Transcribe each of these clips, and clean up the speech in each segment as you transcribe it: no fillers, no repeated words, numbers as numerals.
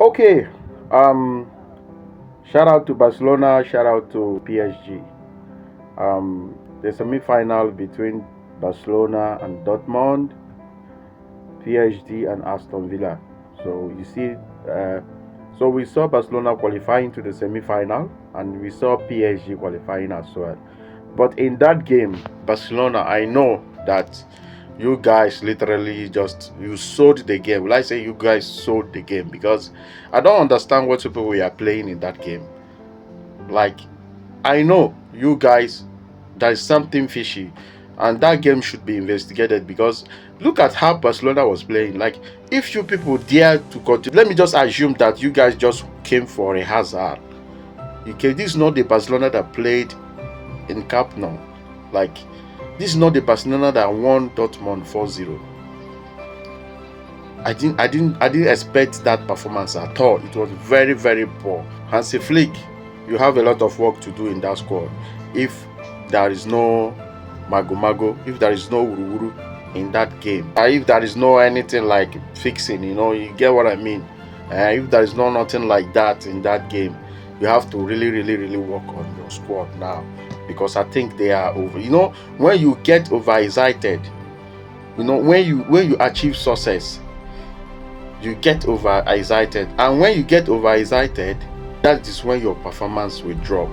Okay. Um, Shout out to Barcelona. Shout out to PSG. The semi-final between Barcelona and Dortmund, PSG and Aston Villa. So you see, uh, so we saw Barcelona qualifying to the semi-final, and we saw PSG qualifying as well. But in that game, Barcelona, I know that you guys literally just you sold the game. Will I say you guys sold the game because I don't understand what people we are playing in that game. Like I know you guys, there's something fishy, and that game should be investigated because look at how Barcelona was playing. Like, if you people dare to continue, let me just assume that you guys just came for a hazard. Okay, this is not the Barcelona that played in Camp Nou. Like, this is not the Barcelona that won Dortmund 4-0. I didn't expect that performance at all. It was very, very poor. Hansi Flick, you have a lot of work to do in that squad. If there is no mago mago, if there is no wuru wuru in that game, if there is no anything like fixing, you get what I mean. If there is no nothing like that in that game, you have to really, really, really work on your squad now because I think they are over. When you get overexcited, when you achieve success, you get overexcited, and when you get overexcited, that is when your performance will drop.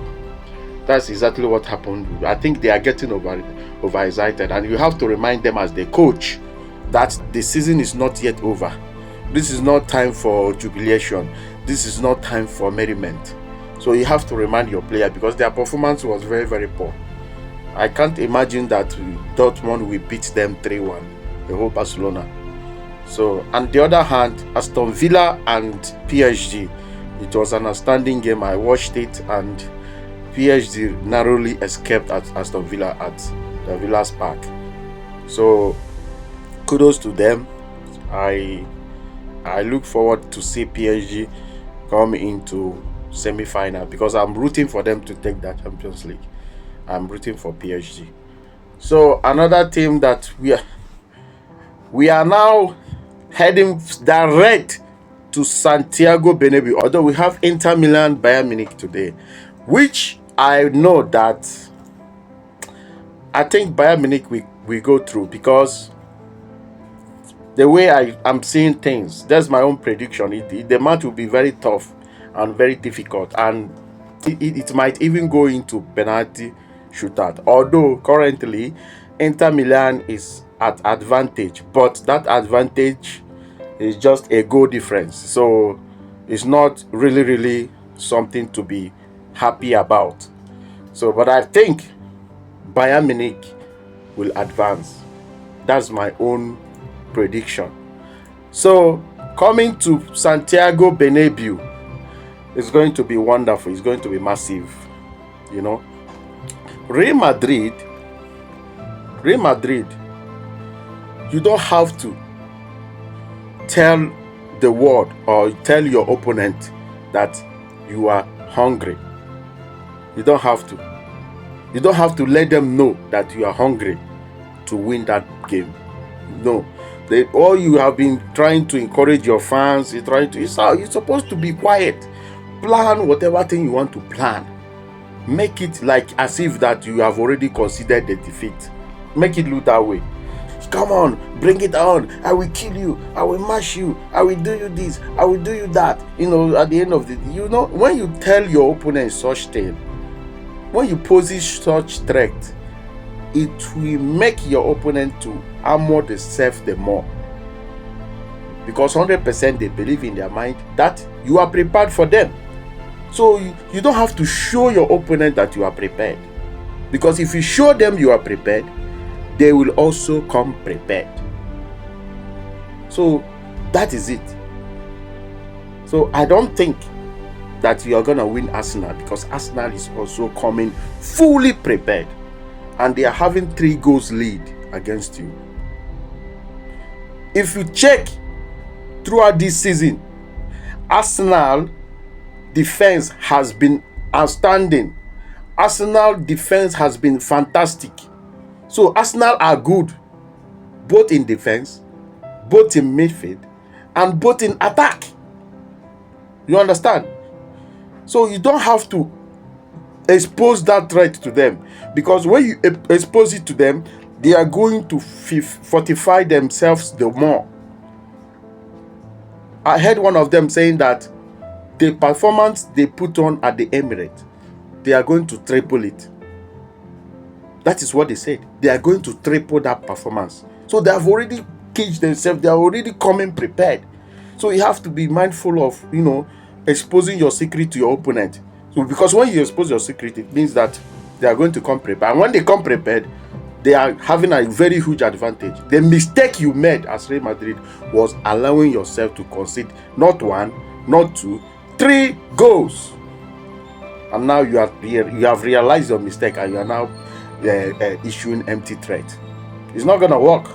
That's exactly what happened. I think they are getting overexcited, and you have to remind them as the coach that the season is not yet over. This is not time for jubilation. This is not time for merriment. So you have to remind your player because their performance was very, very poor. I can't imagine that Dortmund will beat them 3-1, the whole Barcelona. So, on the other hand, Aston Villa and PSG, it was an outstanding game. I watched it, and PSG narrowly escaped at Aston Villa at the Villa's Park. So, kudos to them. I look forward to see PSG come into semi-final because I'm rooting for them to take that Champions League. I'm rooting for PSG. So another team that we are now heading direct to Santiago Bernabeu. Although we have Inter Milan, Bayern Munich today, which I know that I think Bayern Munich we go through because the way I'm seeing things, that's my own prediction. The match will be very tough and very difficult, and it might even go into penalty shootout. Although currently Inter Milan is at advantage, but that advantage is just a goal difference. So it's not really, really something to be happy about. So, but I think Bayern Munich will advance. That's my own prediction. So, coming to Santiago Bernabeu is going to be wonderful. It's going to be massive. You know, Real Madrid, you don't have to tell the world or tell your opponent that you are hungry. You don't have to. You don't have to let them know that you are hungry to win that game. No. All you have been trying to encourage your fans, you're supposed to be quiet. Plan whatever thing you want to plan. Make it like as if that you have already considered the defeat. Make it look that way. Come on, bring it on. I will kill you. I will mash you. I will do you this. I will do you that. At the end of the when you tell your opponent such thing, when you pose such threat, it will make your opponent to armor themselves the more. Because 100% they believe in their mind that you are prepared for them. So you don't have to show your opponent that you are prepared. Because if you show them you are prepared, they will also come prepared. So that is it. So I don't think that you are going to win Arsenal because Arsenal is also coming fully prepared. And they are having 3 goals lead against you. If you check throughout this season, Arsenal defense has been outstanding. Arsenal defense has been fantastic. So Arsenal are good both in defense, both in midfield, and both in attack. You understand? So you don't have to expose that threat to them, because when you expose it to them, they are going to fortify themselves the more. I heard one of them saying that the performance they put on at the Emirates, they are going to triple it. That is what they said. They are going to triple that performance. So they have already caged themselves. They are already coming prepared. So you have to be mindful of, exposing your secret to your opponent. So because when you expose your secret, it means that they are going to come prepared. And when they come prepared, they are having a very huge advantage. The mistake you made as Real Madrid was allowing yourself to concede not 1, not 2, 3 goals. And now you have realized your mistake, and you are now issuing empty threat. It's not going to work.